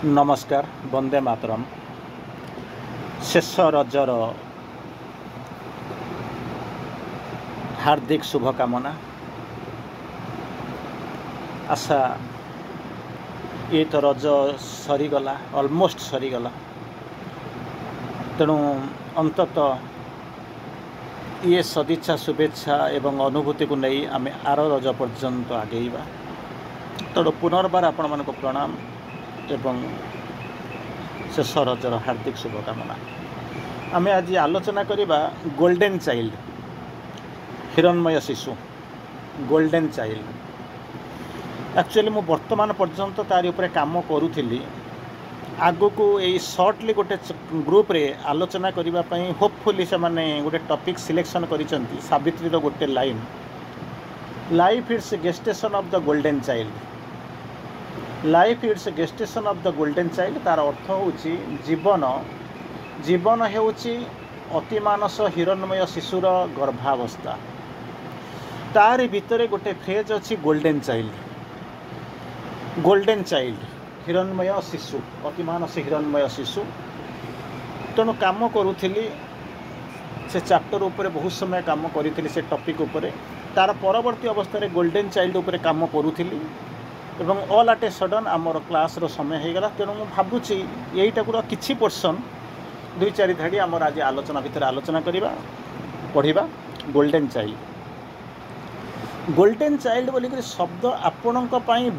नमस्कार वंदे मातरम। शेष रजर हार्दिक शुभकामना। आशा ये तो रज सरीगला, ऑलमोस्ट सरीगला। तेणु अंततः ये सदिच्छा शुभेच्छा एवं अनुभूति को नहीं आम आर रज पर्यंत आगेवा। तेणु पुनर्बार आपण मानक प्रणाम एवं शेष रजर हार्दिक शुभकामना। आम आज आलोचना करिबा गोल्डन चाइल्ड, हिरणमय शिशु, गोल्डन चाइल्ड। एक्चुअली मु वर्तमान पर्यंत तारी उपरे काम करूथिली। आगु को यही सर्टली गोटे ग्रुप रे आलोचना करिबा पई होपफुली से माने गोटे टॉपिक सिलेक्शन करिसंती। सावित्री रो गोटे line, life it's gestation of the golden child. Life it's gestation of the golden child तार अर्थ होची जीवन। जीवन हेउची अतिमानस हिरणमय शिशुर गर्भावस्था। तार भितर गोटे फ्रेज अच्छी गोल्डन चाइल्ड। गोल्डन चाइल्ड हिरणमय शिशु, अतिमानस हिरणमय शिशु। तेणु काम करूली से चैप्टर उपरे बहुत समय काम करी से टॉपिक उपरे। तार परवर्ती अवस्था गोल्डन चाइल्ड उपरे काम करूली एवं ऑल एट ए सडन आमर क्लास रो समय हो गला। तेणु मुझे भावुची यहीटाक किसी पोर्सन दुई चारि धाड़ी आमर आज आलोचना भितर आलोचना करवा पढ़ा गोल्डन चाइल्ड। गोल्डन चाइल्ड बोलिक शब्द आपण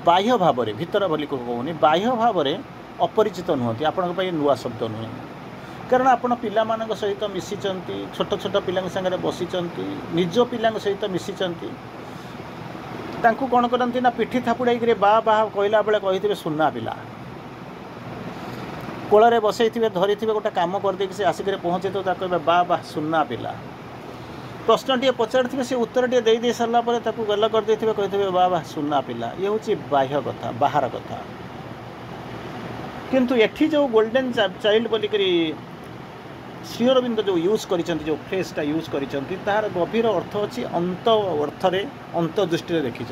बाह्य भाव में भितर बोली कहूनी, बाह्य भाव में अपरिचित नुहति, आपण नुआ शब्द नुहे। कारण आपण पिला सहित मिशिचंती, छोट छोट पिला संगे बसिचंती, निज पिला सहित मिशिचंती। तांकु कौन करती ना पिठी थापुड़ाई बा बा कहला बेले कही सुना पिला कोल बसई धरी गोटे कम करदे से आसिक पहुँचे तो कह बा बा सुना पिला। प्रश्न टे पचार से उत्तर टे दे सारापर गल करदे कही बा बा सुना पिला। ये हूँ बाह्य कथा, बाहर कथा। किंतु एठी जो गोल्डन चाइल्ड बोलिक श्री अरविंद जो यूज कर फ्रेजटा यूज कर तार गभीर अर्थ अच्छी अंत अर्थरे अंत दृष्टि देखी।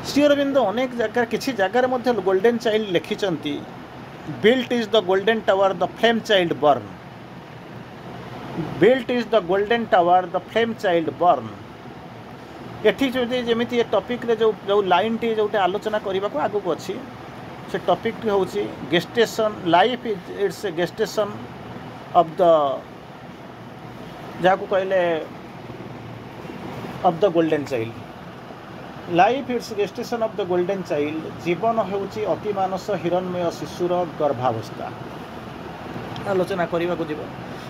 श्री अरविंद अनेक जगह किसी जगार गोल्डन चाइल्ड लिखिं। Built is the golden tower the flame child burn. Built is the golden tower the flame child burn. एठी जमी टॉपिक रे जो लाइन टी जो आलोचना करने को आगू अच्छी से टॉपिक हूँ gestation. Life it's a gestation of the जहाँ को कहले of the golden child. Life it's gestation of the golden child. जीवन होउची अतिमानस हिरणमय शिशुर गर्भावस्था आलोचना करने को जीव।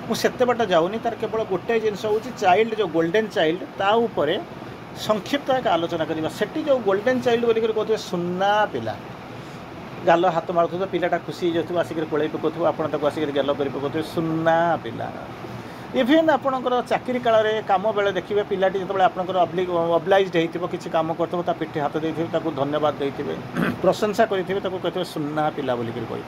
मुझे बाट जाऊनी, तार केवल गोटे जिनस हूँ चाइल्ड जो गोल्डन चाइल्ड ता उपरे संक्षिप्त एक आलोचना करवा। सेठी जो गोल्डन चाइल्ड बोलिक कहते सुना पिला, गाल हाथ मारुथ पिलाटा खुशी हो जाए आसिक कोड़े पकाऊ आप आसिक गाल कर पकाऊ सुना पिला। इभेन आपणकर चाकरी काल में कम बेले देखिए पिलाटी जो आपंकर अब्लाइज हो किसी कम कर पिठी हाथ देते धन्यवाद देते प्रशंसा करेंगे कहते सुना पिला बोलिक कही।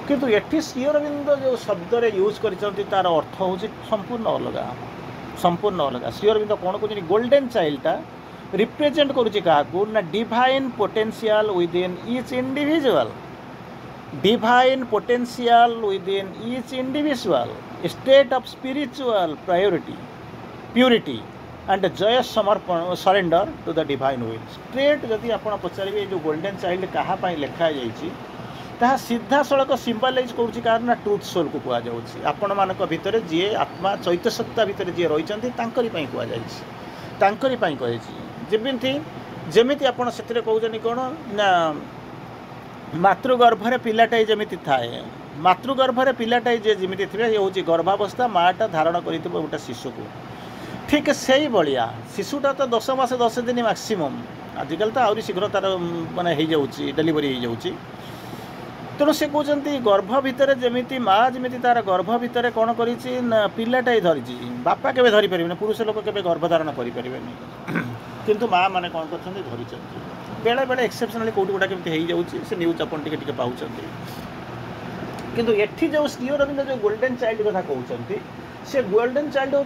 किंतु एटी श्री अरविंद जो शब्द यूज कर तार अर्थ हूँ संपूर्ण अलग, संपूर्ण अलग। श्री अरविंद कौन कहते गोल्डन चाइल्डटा रिप्रेजेंट करुच्ची क्या ना divine potential within each individual. Divine potential within each individual, state of spiritual priority purity and joyous समर्पण surrender to the divine will. Straight जदि आप पचारे जो गोल्डन चाइल्ड क्या लिखा जाता सीधा सड़क सिम्बलाइज कर ना ट्रुथ सोल को कहुच्छी। आपण मान भितर जी आत्मा चैत्य सत्ता भितर जी रही कहुच्छी। जमीती आपड़ से कहते कौन ना मातृगर्भरे पिलाटाई जमी थाए, मातृगर्भरे पिलाटाई जे जमी थे ये हूँ गर्भावस्था माटा धारण कर गोटे शिशु को। ठीक से भाया शिशुटा तो 10 मास 10 दिन मैक्सिमम, आजिकल तो आहरी शीघ्र तार माने हो डेलीवरी हो जाऊँगी। तेणु से कहते गर्भ भितर जमी माँ जमी तार गर्भ भितर कौन कर पिलाटाई धरी बापा के धरी पारे, पुरुष लोक के गर्भधारण करें किंतु माँ मैंने कौन कर धरी बेले बेले एक्सेप्शनली कौट गुटा केमती हो जाए न्यूज अपन टे पाँच। किंतु एठी जो श्री अरविंद जो गोल्डन चाइल्ड कथा कहते से गोल्डन चाइल्ड हूँ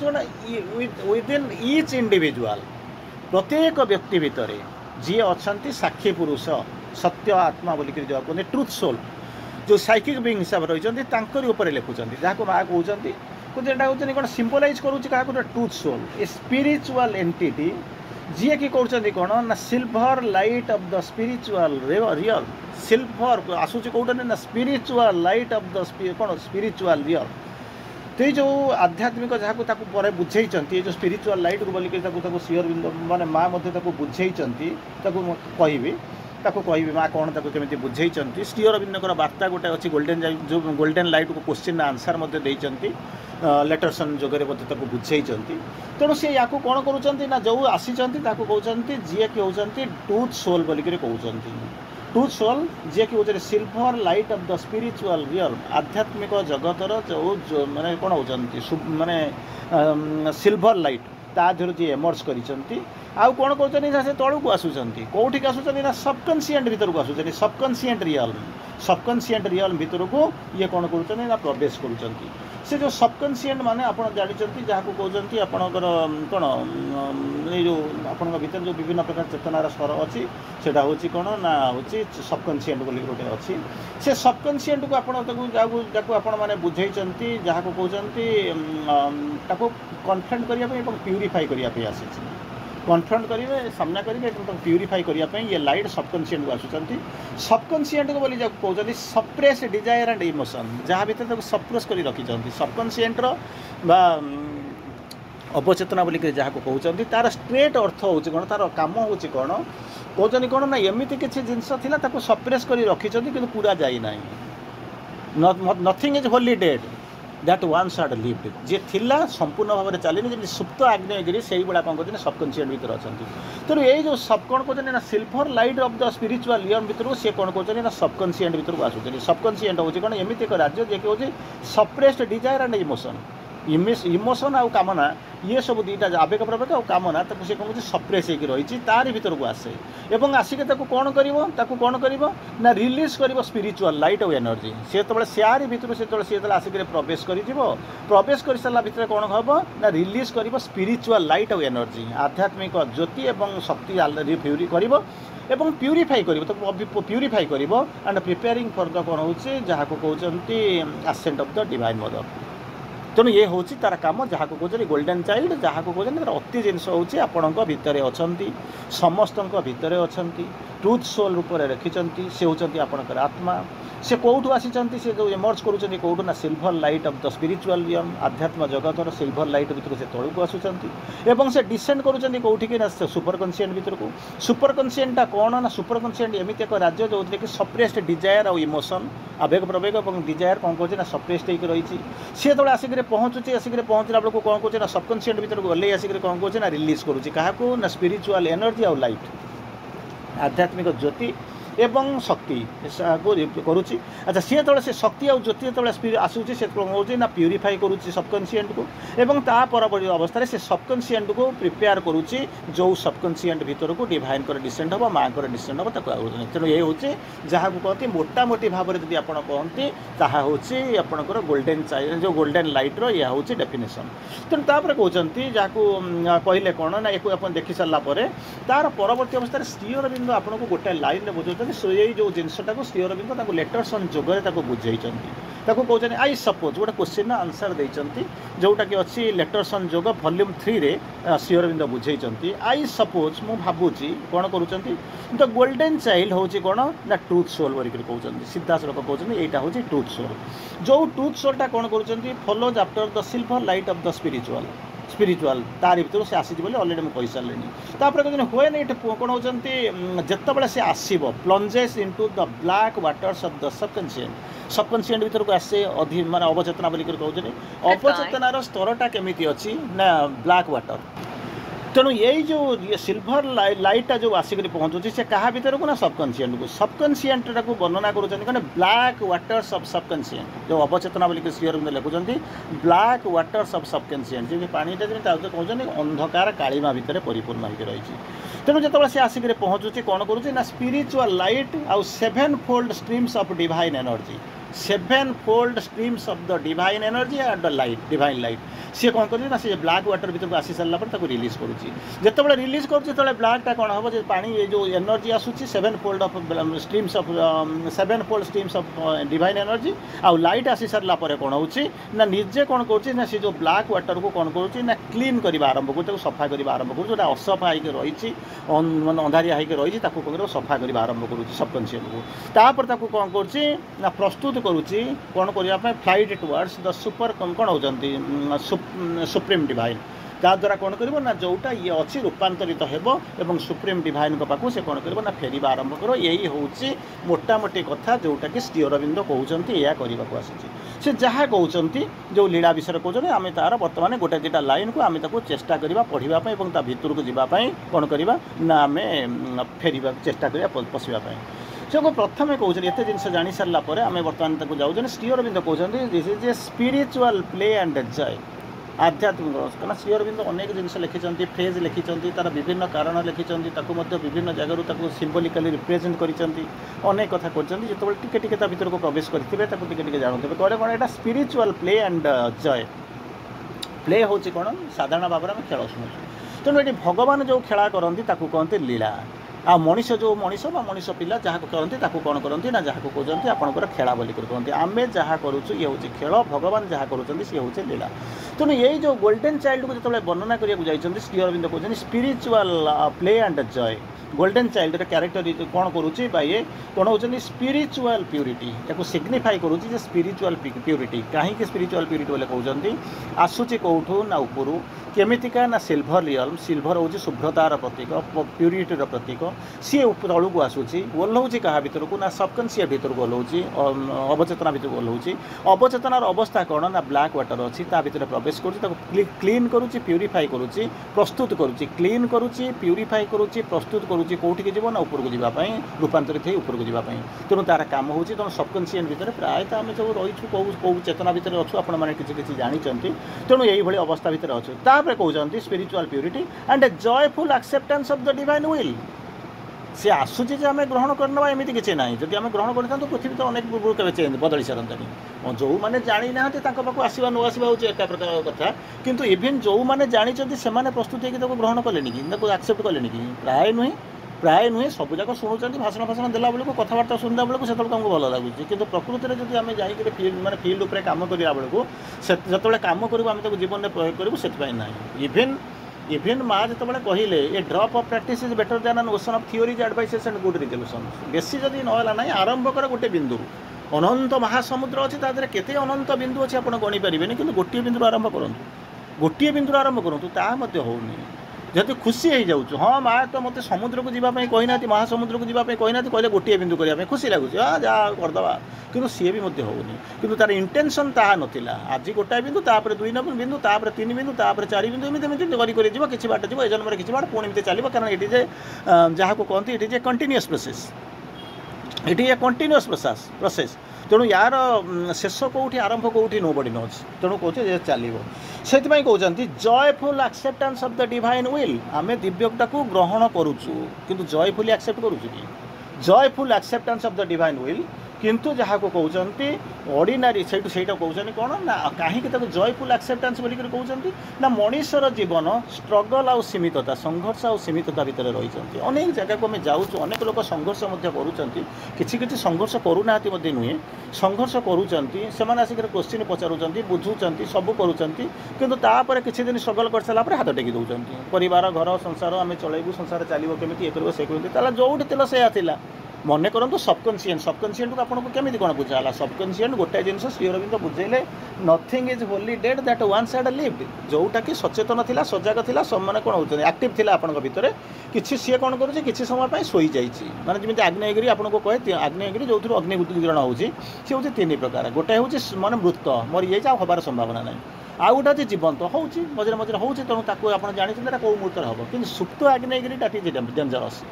विदिन ईच इंडिविजुअल, प्रत्येक व्यक्ति भितर जी अच्छा साक्षी पुरुष सत्य आत्मा बोलिक जो कहते ट्रुथ सोल जो साइकिक बीइंग हिसाब रही लिखुंट जहाँ माँ कहते कहते कौन सिंबलाइज करुँच क्या truth soul a spiritual entity जी कि कहते कौन ना silver light of the spiritual real silver आसूँ कौटे ना स्पिरिचुअल लाइट ऑफ द कौन स्पिरिचुअल रियल तो ये जो आध्यात्मिक जहाँ को बुझे जो स्पिरिचुअल लाइट को बोलिक श्री माने माँ बुझे कहि माँ कौन केमी बुझे श्री अरविंदर वार्ता गोटे अच्छी गोल्डेन जो गोल्डेन लाइट को क्वेश्चन आंसर देती लेटरसन जोगे बुझे तेणु सी या कौन करुँच जो आसी कहते जी कि होती ट्रुथ सोल बोलिक कहते ट्रुथ सोल जी कि हूँ silver light of the spiritual real आध्यात्मिक जगतर जो माने कौन होती माने सिल्वर लाइट ता देहर जी एमर्ज कर आउ कौन कर तलू को आसुँच कौटिक आसुँच ना सबकनसीएंट भीतर को आसुँच सबकनसीएंट रियल भीतर को ये कौन कर प्रवेश कर से जो सबकनसीएंट माने आप जानते जहाँ को कहते आपणकर कौन ये जो आपण भीतर जो विभिन्न प्रकार चेतनार स्वर अच्छी से हूँ कौन ना हूँ सबकनसीएंट बोली गोटे अच्छी से सबकनसीएंट को आपने बुझे जहाँ को कहते कन्फ्रंट करने प्यूरीफाई करने आसी कन्फ्रंट करेंगे सामना करेंगे प्यूरीफाई करने ये लाइट सबकनसीएंट को आसुँच सबकनसीएंट को बोली कहते सप्रेस डिजायर एंड इमोशन जहाँ भीतर सप्रेस कर रखिंट सबकनसीएंटर अवचेतना बोलिक जहाँ को कहते तार स्ट्रेट अर्थ हूँ कौन तार कम हूँ कौन कहते कौन ना एमती किसी जिनस सप्रेस कर रखिंट कि पूरा जाना nothing is Holi dead that once had lived जी थिला संपूर्ण भाव में चलनी जमी सुप्त आग्नेयगिरी से ही कौन कहते सबकनसीएंट भीतर अच्छा तेणु ये जो सब कौन कहते ना silver light of the spiritual real भीतर सी कौन कहते ना सबकनसीएंट भीतर को आसुँच सबकनसीएंट हूँ कौन एमती एक राज्य जी हूँ suppressed desire and emotion emotion आउ कामना ये सब दुईटा आवेग प्रवेग और कामना सी कौन सप्रेस हो रही तार भीतर को आसे और आसिक कौन कर ना रिलीज कर स्पिरिचुअल लाइट और एनर्जी सी तो सियारी भीतर से आसिक प्रवेश प्रवेश कर सारा भितर कौन हम ना रिलीज कर स्पिरिचुअल लाइट और एनर्जी आध्यात्मिक ज्योति और शक्ति प्यूरी कर प्यूरीफाई प्यूरीफाई कर एंड प्रिपेयरिंग फॉर द कौन हो जहाँ को कहते आसेंट ऑफ द डिवाइन मदर तेणु ये हूँ तार कम जहाँ को कहते गोल्डेन चाइल्ड जहाँ को कहते अति जिनस हूँ आपण भितर अच्छा समस्त भितर अच्छा ट्रुथ सोल रूप में रखिंट से होती आपणकर आत्मा से कौटू आसी से जो एमर्ज करूँ कौटू ना silver light of the spiritual real आध्यात्म जगतर सिल्वर लाइट भीतर से तलू को आसुँच से डिसेंड करूँ कौटिक ना सुपर कनसीएंट भीतर को सुपर कनसीएंटा कौन ना सुपर कनसीएंट एमती एक राज्य जो कि सप्रेस्ड डिजायर और इमोशन आवेग प्रवेग और डिजायर कौन कहते ना सप्रेस्ड होकर रही सी जो आसिक पहुँचुचे आसिक पहुँचला बेलू कौन कहते ना सबकनसीएंट भीतर को गले आसिक कौन कहते ना रिलीज करुँच क्या ना स्पिरिचुअल एनर्जी और लाइट आध्यात्मिक ज्योति एवं शक्ति करुच्ची अच्छा सी जो से शक्ति और ज्योति जो आसूँ से कौन हो ना प्यूरीफाई करुच्ची सबकनसीएंट को एवं ता परवर्ती अवस्था से सबकनसीएंट को प्रिपेयर करुच्ची जो सबकनसीएंट भीतर को डिवाइन कर डिसेंड हम माँ को डिसेंड हम तेणु ये हूँ जहाँ को कहते मोटामोटी भाव में जब आप कहते हूँ आपंकर गोल्डेन चाइल्ड जो गोल्डेन लाइट्र यह हूँ डेफिनेसन तेणु तापर कहते जहाँ को कहले कौन ना एक देखी सारापर तार परवर्ती अवस्था श्री अरविंद आपको गोटे लाइन में बुझे ये जो जिनसटा को श्री अरविंद लेटरसन जोगे बुझे कहते आई सपोज गोटे क्वेश्चन आंसर देते जोटा कि अच्छी लेटरसन जोग वॉल्यूम 3 रे श्री अरविंद बुझे आई सपोज मु भावुची कौन करुँच द गोल्डेन चाइल्ड हूँ कौन ना ट्रुथ सोल बोलिक कहते सीधासख कहते यहाँ हूँ ट्रुथ सोल जो ट्रुथ सोलटा कौन कर follows after the silver light of the spiritual तार भर से आसी अलरेडी मुझे सारे कहते हुए ना ये कौन होती जिते से आसब plunges into the black waters of the subconscient भीतर को आसे माने अवचेतना बोलिक कहते अवचेतनार स्तरटा केमी अच्छी ना ब्लैक वाटर तेणु यही जो ये सिल्वर लाइटा जो आसिक पहुँचुची से क्या भीतर को ना सबकनसीएंट को वर्णना करें ब्लैक वाटर्स ऑफ सबकनसीएंट जो अवचेतना बोलिक श्री अरविंद लिखुंट ब्लैक वाटर्स ऑफ सबकनसीएंट जी पानीटा जमी कहते अंधकार कालीमा भितर परिपूर्ण होकर रही तेणु जो से आसिक पहुँचुची कौन करुँच ना स्पिरिचुअल लाइट आउ 7 fold streams of divine energy seven fold streams of the divine energy and the light divine light सी कौन कर सी ब्लैक वाटर भर आसी सारा पर रिलीज करुँचे रिलीज कर ब्लैकटा कौन हम जो पानी ये जो एनर्जी आसूसी seven fold of streams of seven fold streams of divine energy आउ लाइट आसी सारा पर कौन हो निजे कौन कर सी जो ब्लैक वाटर को कौन कर क्लीन करने आरंभ कर सफा करने आरंभ कर जो असफा होकर रही मैं अंधारिया होकर रही कौन सफा करने आरंभ कर सबकनसीयस को तापर कौन कर प्रस्तुत करुच्ची कौन करने फ्लाइट टुवर्ड्स द सुपर कौन होती सुप्रीम डिवाइन ताद्वारा कौन कर ना जोटा ये अच्छी रूपांतरित हो सुप्रीम डिवाइन पाक से कौन कर फेर आरंभ कर यही हूँ मोटामोटी कथा जोटा कि श्री अरविंद कहते या करने को आसी से जहाँ कहते जो लीला विषय कहते आम तार बर्तमान गोटे दुटा लाइन को आम चेष्टा करवा पढ़ापी और भितर को जावाई कौन करवा ना आम फेर चेष्टा करवा पशिवाई से प्रथम कहते एत जिन जानी सारापर आम बर्तमान जाऊँ श्री अरविंद कहते this is a spiritual play and enjoy आध्यात्मिक कारण श्री अरविंद अनेक जिन लिखिं फ्रेज लिखिं तार विभिन्न कारण लिखिं विभिन्न जगह सिम्बोलिकाली रिप्रेजेंट करनेक कथा कर भर को प्रवेश करेंगे जानते कौन कौन यहाँ स्पिरिचुअल प्ले एंड जय प्ले हूँ कौन साधारण भाव में खेल शुणु तेणु ये भगवान जो खेला करती कहते लीला आ मनीष जो मनीष मनीष पिला जहाँ करती कौन करती ना जहाँ कहते आपंकर खेला बोलिक कहते आम जहाँ करुँ ये हूँ खेल भगवान जहाँ करुँच सी हूँ लीला तेणु यही जो गोल्डन चाइल्ड को जो वर्णना करने श्री अरविंद कहते स्पिरिचुअल प्ले एंड जय गोल्डन चाइल्ड क्यारेक्टर कौन करुच्ची ये कौन होती स्पिरिचुअल प्यूरिटी या सिग्निफाई करुच्ची स्पिरिचुअल प्यूरिटी कहीं स्पिरिचुअल प्यूरिटी बोले कहते आसूची कौटू ना उपरू केमितिका ना सिल्भर रियल्म सिल्भर हूँ शुभ्रतार प्रतीक प्यूरिटीर प्रतीक सी तलू को आसूची ओह्लाऊँ क्या भर को ना सबकनसीयस भर को ओह्लाऊँ अवचेतना भर को ओह्लाऊँ अवचेतनार अवस्था कौन ना ब्लैक वाटर अच्छी भर प्रवेश करुच्ची क्लीन करुच्ची प्यूरीफाई करुच्ची प्रस्तुत करुच्ची क्लीन करुच्ची प्यूरीफाई करुच्ची प्रस्तुत करुच्ची कौटी जीव ना उपरको जावाई रूपांतरित हो उपरको जावाई तेणु तार काम हो तेणु सबकनसीयस भर प्रायतः आम सब रही कौ चेतना भर अच्छु आपने किसी जानते तेणु यही अवस्था भर अच्छु कहते spiritual purity and a joyful acceptance of the divine will सी आसूची आम ग्रहण करना एमती किसी ना जब आम ग्रहण करता तो पृथ्वी तो अनेक पूर्व के चेंज बदली सारंतानी जो मैंने जानी ना पाक आसवा न आसवा हूँ एक प्रकार कथा किंतु इवेन जो मैंने जानी से प्रस्तुत होकर ग्रहण कले कि एक्सेप्ट कले कि प्राय नुहे सब जाक शुणुं भाषण फाषण देला बेलू कथबार्ता शुणला बेलू से तुमको भल लगुच कि प्रकृति में जब आम जाकर माने फिल्ड उपर कम करा बेलू जो कम करूँ आम जीवन में प्रयोग करूँ से ना इवेन माँ जो कहले a drop of practice is better than an ocean of theories advices and good resolution बेसी जदि नाला ना आरंभ कर गोटे बिंदु अनंत महासमुद्र अच्छी तादे केते अनंत बिंदु अच्छी आप गणी पारे कि गोटे बिंदु आरंभ करूँ गोटे बिंदु आरंभ करूँ ताकि होनी जब खुशी हो जाऊँ हाँ माँ तो मत समुद्र को जावाई कहना महासमुद्र को जावाई कहना कहले गोटे बिंदु करने खुशी लगुच जहाँ करदे कि सी भी होनी कि तार इंटेंशन ताहा नाला आज गोटाए बिंदु तापर 2 बिंदु तापर 3 बिंदु तापर 4 बिंदु एमती कर किसी बाट जी जन्म किसी बाट पुणी चलो कारण ये जहाँ को कहते it is a continuous process it is a continuous process तेणु यार शेष कौटी आरंभ कौटी नो बडी नोज तेणु कहते चलो से कहते joyful acceptance of the divine will आम दिव्यता को ग्रहण करुचु किंतु जॉयफुली एक्सेप्ट करुचु कि joyful acceptance of the divine will किंतु जहाँ को कहते ऑर्डिनरी से कहते कौन ना कहीं जॉयफुल एक्सेप्टेंस बोलिक कहते ना मनीषर जीवन स्ट्रगल आउ सीमितता संघर्ष आउ सीमितता भितर रही अनेक जगह को आम जाऊँ अनेक लोग संघर्ष कर संघर्ष करूना नुहे संघर्ष करुँच आसिक क्वेश्चन पचारूँ बुझुंट सब करुँपर किसी दिन स्ट्रगल कर सारापर हाथ टेकी दौरान परिवार घर संसार आम चलू संसार चलो केमी ये कर से जो तेल से मन करूँ सबकनसीयस को आपको केमी कौन बुझाला सबकनसीयस गोटे जिन श्री अरविंद बुझेले nothing is Holi dead that once had lived जोटा कि सचेतन थिला सजग थिला मैंने कौन होते एक्टिव थिला आपन भितर किसी सी कौन करुँचे किसी समय पर शोई जाइए माने जमी आग्नेयगिरी आपको कहे आग्नेयगिरी जो अग्निग्रहण होती सी हूँ 3 प्रकार गोटे हूँ माने मृत मरी जाए हबार संभावना ना आउ गोटे अच्छे जीवंत हो मझे मझे हो तेणु आप जानते कौ मुहूर्त हम कि सुप्त आग्नेयगिरी दैट इज डेंजरस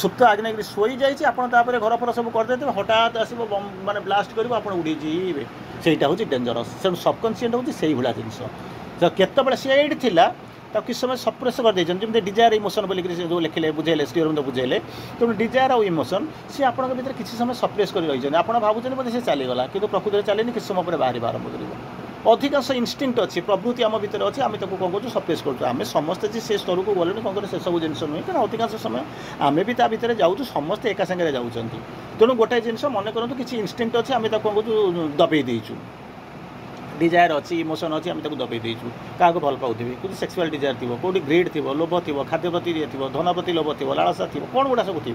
सुप्त आग्नेयगिरी शोई जाइए आपरे घर फर सब करदे हठात आसो माने ब्लास्ट कर उड़ी जी से हूँ डेंजरस से सबकनसीयस हूँ से भाया जिनस केतबले सी ये ताको किस समय सप्रेस कर देछन जेमते डिजायर इमोशन बोली जो लिखले बुझेले श्री अरविंद बुझेले तेणु डिजायर और इमोशन सी आपन भीतर किसी समय सप्रेस कर रही आपन भावुछन बोले से चलीगला कि प्रकृति चलेनि किस समय पर बाहर आरंभ कर अधिकांश इनस्टिंक्ट अच्छी प्रवृत्ति आम भीतर अच्छी आम ताको कौन करूँ सप्रेस करूँ आम समस्ते से स्तर को गले कौन कर से सब जिन नुहे क्या अधिकांश समय आम भी भितर जाऊँ समस्ते एका सागर जाऊँच तेणु गोटे जिन मन करूँ किसी इनस्टिंक्ट अच्छी आम कौन करूँ दबे देचु डिजायर अच्छी इमोशन अच्छी आम दबे देचु क्या भल पाऊे कुछ सेक्सुआल डिजायर थी कौटी ग्रीड थी लोभ थी खाद्य प्रति थी धन प्रति लोभ थी लालसा थी कौन गुड़ा सब थी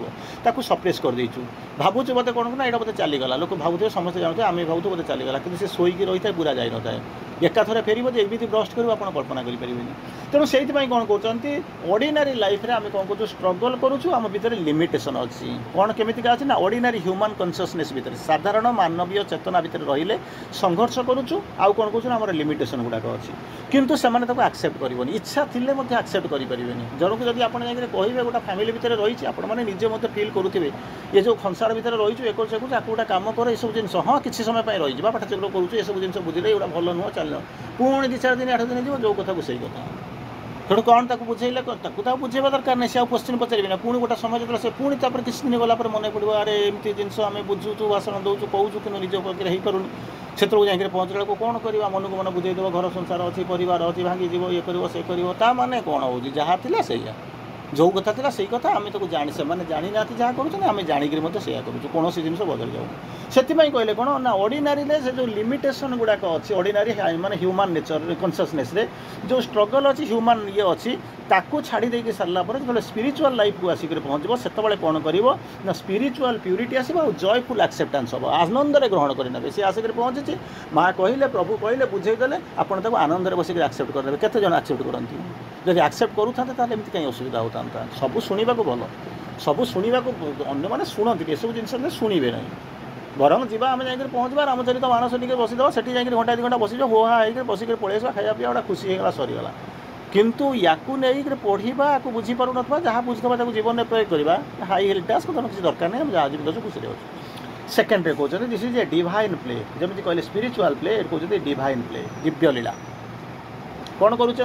सप्रेस कर देचु भावुँ बोते कौन ना यहाँ बोते चलीगला लोक भावुए समस्त जानते आम भावुँ बोते चलीगला कि से शोक रही है पूरा जाए न था एका थरे फेर एमती ब्रस्ट कर कल्पना करें तेणु से कौन कहते ऑर्डिनरी लाइफ रे आम कौन कर स्ट्रगल करुँ आम भीतर लिमिटेशन अच्छी कौन केमिका अच्छी ना ऑर्डिनरी ह्यूमन कन्सियसनेस भीतर साधारण मानवीय चेतना भीतर रहिले संघर्ष करुँ आउ कौन कहूँ आम लिमिटेशन गुड़ाक अच्छी किंतु से एक्सेप्ट करनी इच्छा थिले एक्सेप्ट करेंगे जन को जब आप कहे गोटे फैमिली भीतर रही आपने निजे मत फिल करुवे ये जो संसार भीतर रही एक गोटे काम कर ये सब जिन हाँ किसी समय रही पाठचक्र करूँ ये सब जिन बुझे ये भल नुह चल पुणी 2-4 दिन 8 दिन जो कथा से कथा तेणु कौन ताको बुझेले ताको बुझेबा दरकार नहीं से क्वेश्चन पचारे ना पुणी गोटे समय जो पुणी किसी दिन गला मन पड़ो अरे एमती जिन आम बुझुचु भाषण दौचु कहूँ कि निज पाखे हो पारूनी से जाकर पहुँचला कौन करवा मन को मन बुझेदेव घर संसार अच्छी परिवार अच्छी भांगी ये कर माने कौन हो जहाँ थी जो कथा थी से कथा आम तो जानी से जानी ना जहाँ करूँ आम जाणिक करूँ कौन जिन बदल जाऊँ से कहले कौन ना ऑर्डिनरी से जो लिमिटेशन गुड़ाक अच्छी ऑर्डिनरी माने ह्यूमन नेचर कन्सियसनेस रे जो स्ट्रगल अच्छी ह्यूमन ये अच्छी ताकू छाड़ी देके सारा जो स्पिरिचुअल लाइफ को आसिक पहुँचब से कौन कर स्पिरिचुअल प्यूरिटी आसो और जयफुल एक्सेप्टेंस हम आनंद ग्रहण करेंगे सी आसिक पहुँचे माँ कहले प्रभु कहले बुझेदेले आपड़ आनंद बसिक एक्सेप्ट करेंगे केते जन एक्सेप्ट करती जब एक्सेप्ट करूँ एमती कहीं असुविधा होता सब शुणा भल सब शुणा अन्य शुणती ये सब जिन शुणे ना बरम जी आम जा पहुँचवा रामचरित मानस टे बसीद से घंटा 2 घंटा बस हो हाँ बसिक पलि आसा खाया पीवा गोटे खुशी होगा सरीगला किंतु या पढ़ा या बुझीपार ना जहाँ बुझा जीवन में प्रयोग करवा हाई हिल टास्क तो किसी दरकार नहीं जहाँ जीवित खुशी अच्छे सेकेंड कहते this is a divine play जमी कहले स्पिरिचुअल प्ले कहते डिवाइन प्ले दिव्य लीला कौन करुँच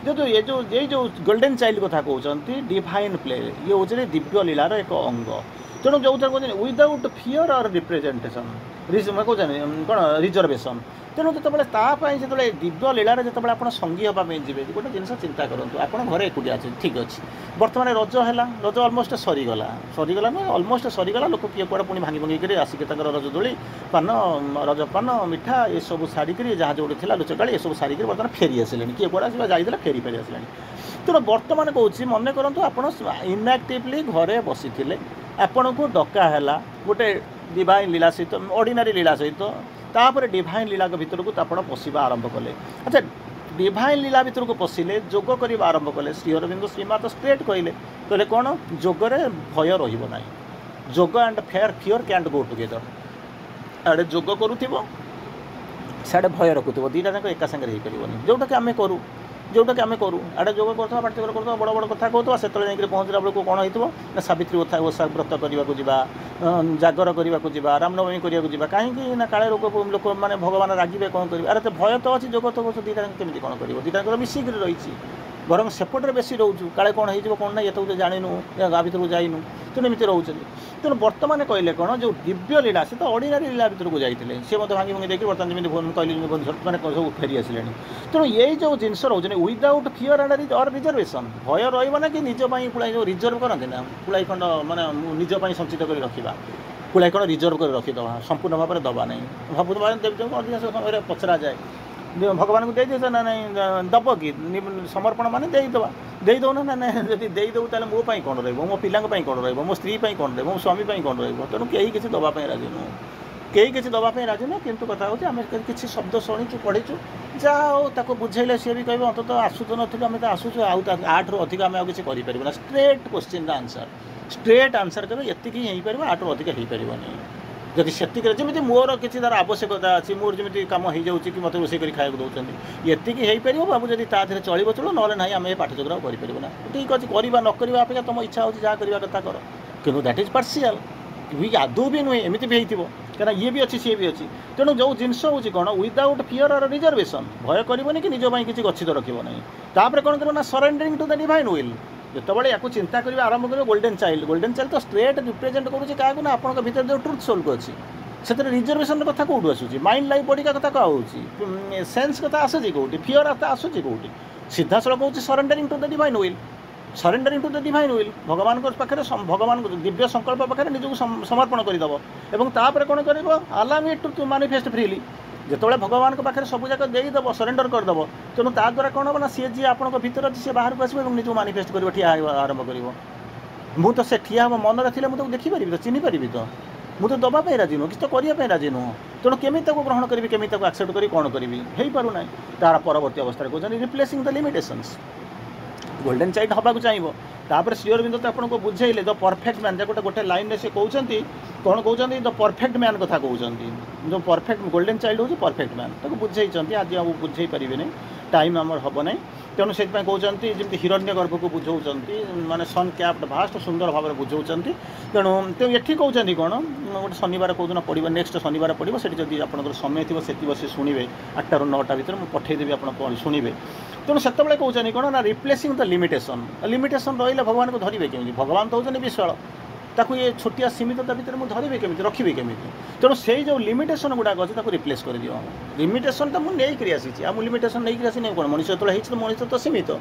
जो ये जो गोल्डन चाइल्ड कथा कहते डिवाइन प्ले ये हूँ दिव्य लीलार एक अंग तेणु जो कहते विदाउट फियर और रिप्रेजेंटेशन कहते कौन रिजर्वेशन तेणु जो जो दिव्य लीलार जो आप संगी हाँपाई जी गोटे जिन चिंता करूँ आप घरे एकुटिया अच्छे ठीक अच्छे बर्तमान रज है रज अलमोस्ट सरीगला ना अलमोस्ट सरीगला लोक किए कौड़ा पुणी भांगी भांगी आसिक रज दोली पान रजपान मिठा ये सब सारिक जहाँ जो था लुचकाड़ी ये सब सारिक बर्तमान फेरी आसिले किए कौड़ा जाइए फेरी फेरी आसिले तेणु बर्तमान कहूँ मन करूँ आप इनएक्टिवली घरे बसी आपण को डका है गोटे डिवाइन लीला सहित ऑर्डिनरी लीला सहित तापर डिवाइन लीला भीतर को आप पशिबा आरंभ कले अच्छा डिवाइन लीला भीतर को पशिले जोग करवा आरंभ कले श्री अरविंद श्रीमा तो स्ट्रेट कहले कौन जोगरे भय रहा जोग and fear can't go together आड़े जोग करूँ साढ़े भय रखुव दीटा जाक एका सागर हो पारनी जोटा कि आम करूँ जोटा कि आम करूँ आड़े जोग करता पाठ्यक्रम करता बड़ बड़ कथा कहता से पहुँचला बेलू कौन हो सावित्री ओषा व्रत करने को जागर करने को रामनवमी करने को कहीं ना काले लोक मैंने भगवान रागिबे कौन करेंगे अरे तो भय तो अच्छी जोग तो दीटा केमी कौन कर दीटा मिसिक रही बरं सेपटे बेसी रोचु काले कौन हो कौन ना ये तो जानू गाँ भर जाइनु तेणु एमती रोच तेणु बर्तमान कहले कौन जो दिव्य लीला से तो ऑर्डिनरी लीला भर को जाते सी मत भांगी भांगी देखिए बर्तमान जमी कहली मैंने सब फेरी आसिले तेणु ये जो जिनस रोचे विदाउट फियर एंड और रिजर्वेशन भय रहा कि निजपाई पुलाई जो रिजर्व करते ना पुलाई खंड माने निजपाई संचित कर रखा पुलाई खंड रिजर्व कर रखीद संपूर्ण भाव में दबा नहीं भाव देवी अधिकांश समय पचरा जाए भगवान को दे दे ना नहीं दब कि समर्पण मान देदेव ना ना जब देदेव तो मोपाई कौन रो पिला कौन रो मो स्त्री कौन रो स्वामी कौन रो तेणु कहीं किसी दवाई राजी नुह कहीं किसी दवाई राजी नुह किंतु कथा होती आम किसी शब्द शुणीचु पढ़ीचु जहाँ बुझेले सी भी कह अंत आसु तो नुँ आम तो आसुचु आठू अधिक आम किसी करें straight question answer straight answer कहे ये हो पार आठू अधिक हो पारनी जदि से जमी मोर किसी तार आवश्यकता अच्छी मोर जमी कम हो जाऊँगी कि मतलब रोसे खाया दौरान ये हो पार बाबू जब तादेह चलो चलो ना ना आम ये पाठचक्र करें ठीक अच्छे करवा नक अपेक्षा तुम इच्छा हो जहाँ करवा कथा कर कि दैट इज पार्शियल भी आदौ भी नुहे एमती भी हो क्या ये भी अच्छी सी भी अच्छी तेणु जो जिनस हूँ कौन विदाउट फियर और रिजर्वेशन भय करनी कि निज किसी गच्छित रखो ना तापर कौन कर surrendering to the divine will जितेबाला या चिंता करने आरंभ कर गोल्डन चाइल्ड तो स्ट्रेट रिप्रेजेंट करुँचे क्या ना आप भर जो ट्रुथ सोल को अच्छी से रिजर्वेशन कथा कौटू आसूँ माइंड लाइफ बॉडी का कथा कौन सेन्स कथा आसूँ कौटी फियर आसूँ कौटी सीधा सड़क हूँ surrendering to the divine will surrendering to the divine will भगवान पाखे भगवान दिव्य संकल्प पाखे निजक समर्पण करदेव और तापर कौन कर allow me to manifest freely जितेबाला भगवान पाखे सबूक देदेव सरेंडर करदेव तेणु ता द्वारा कौन हम ना सी जी आप भर अच्छी सी बाहर को आसो निज मैनिफेस्ट कर ठिया आरंभ कर मुझे से ठिया हम मन रही मुझे देखिपारि तो चिन्ह पारि तो मुझे दवाई राजी नुह कि करने राजी नुह तेणु केमी ग्रहण करी केमी एक्सेप्ट करी कौन करी हो पारना तार परवर्ती अवस्था कहते replacing the limitations golden child हवा चाहिए तापर श्री अरविंद तो आपको बुझेले द परफेक्ट मैन गोटे गोटे लाइन में से कहते कौन कहते द परफेक्ट मैन कथा कहते जो परफेक्ट गोल्डन चाइल्ड हूँ परफेक्ट मैन ताको बुझे आज आप बुझे पारे नहीं टाइम आमर हम ना तेणु से कहते जमी हिरण्य गर्भ को बुझाऊँ माने सन कैप्ड भास्ट सुंदर भाव में बुझाऊँ तेणु तो ये कहते कौन गोटे शनिवार कौन पड़ो नेक्स्ट शनिवार पड़ो से जब आप समय थी से बस शुणे 8 ରୁ 9ଟା भितर मुझे पठेदेवी आप शुणे तेणु से कहते कौन ना रिप्लेसिंग द लिमिटेशन लिमिटेशन रही भगवान को धरवे केमी भगवान तो होती विशाल ताकू ये छोटिया सीमितता भितर मुझे धरवे केमी रखी केमी तेणु से जो लिमिटेशन गुड़ाक अच्छे रिप्लेस कर दियो लिमिटेशन तो मुझे नहीं आसी आम लिमिटेशन नहीं आसी कौन मनीष जो मनीष तो सीमित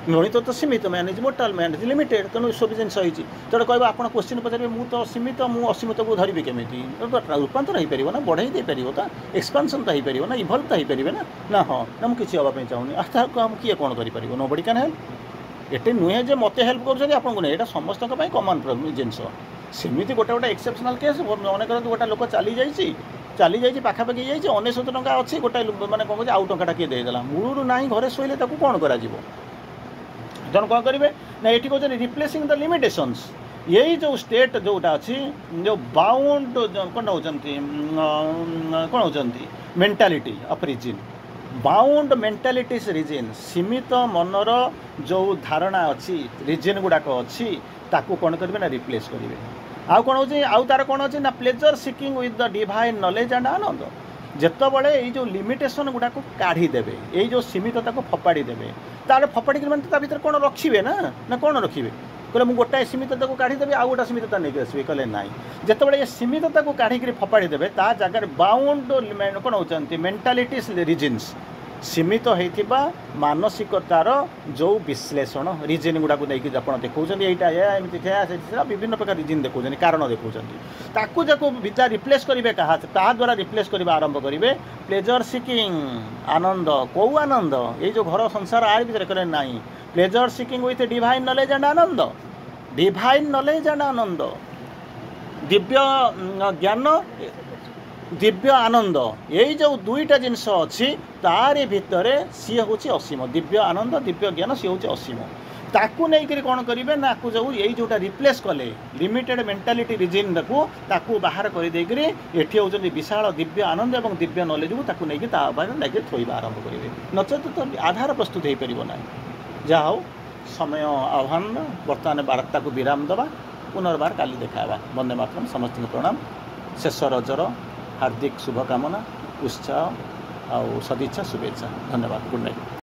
मणित तो सीमित man is mortal man is limited तेणु सब जिन तेणु कह आप क्वेश्चन पचारे मुझे सीमित मुझे असीमित को धरवी केमी रूपांतर हो पार ना बढ़ई दे पार तो एक्सपांशन तो हो पार ना इभल्व तो हो पारे ना हाँ ना मुझे किसी हाँपाई चाहूनी किए कौन कर नो बडी कैन हेल्प ये नुहे जो मत हेल्प कर आपको नहीं यहाँ समस्त कमन जिनस सेमती गोटे गोटे एक्सेप्शनल केस मन कर गोटे लोक चली जाइए पाखापाखि जाइए 99 टंका अच्छी गोटे मैंने कौन आउ टाटा किए देदेला मूलू ना घरे शोले कौन कर तेणु कौन करेंगे ना ये कहते रिप्लेसिंग द लिमिटेशंस यही जो स्टेट जोटा अच्छी जो बाउंड कौन होती कौन होती mentality of resin bound mentalities resin सीमित मनर जो धारणा अच्छी रिजिन गुड़ाक अच्छी ताकू कौन करेंगे ना रिप्लेस करेंगे आउ कौन हो आउ तार कौन अच्छी ना pleasure seeking with the divine knowledge and ananda जितेबाला ये जो लिमिटेशन गुड़ाक काढ़ीदेवे ये जो सीमितता को फपाड़ी देवे तार फपाड़ी मैंने भर कौन रखिए ना कौन रखिए कहले मुझे गोटाए सीमितता को काढ़ीदेवी आउ गोटा सीमितता नहीं आसवे कहले ना जितेबाला ये सीमितता को काढ़ी फपाड़ी देवे ता जगह बाउंड कौन होती मेंटालिटीज रिजिन्स सीमित होता मानसिकतार जो विश्लेषण रिजिन गुड़ाक नहीं आप देखते यहाँ विभिन्न प्रकार रिजिन देखते कारण देखते ताकू जाको भितर रिप्लेस करेंगे क्या द्वारा रिप्लेस करवा आरंभ करेंगे प्लेजर सिकिंग आनंद कौ आनंद ये जो घर संसार आर भर करें ना pleasure seeking with divine knowledge and ananda divine knowledge and ananda दिव्य ज्ञान दिव्य आनंद यही जो दुईटा जिनस अच्छी तारी भितर सी हूँ असीम दिव्य आनंद दिव्य ज्ञान सी हूँ असीम ताकू नहीं कौन करेंगे ना जो यही जोटा रिप्लेस कले लिमिटेड मेंटालिटी रिजिन को ताकू बाहर कर देकर ये होती विशाल दिव्य आनंद और दिव्य नॉलेज को नहीं लगे थोड़ा आरंभ करेंगे नचेत तो आधार प्रस्तुत हो पार ना जहा हो समय आह्वान बर्तमान वार्ता को विराम दवा पुनर्बार काली देखा वंदे मातरम समस्त प्रणाम शेष रजर हार्दिक शुभकामना उत्साह और सदिच्छा शुभेच्छा धन्यवाद गुड नाइट।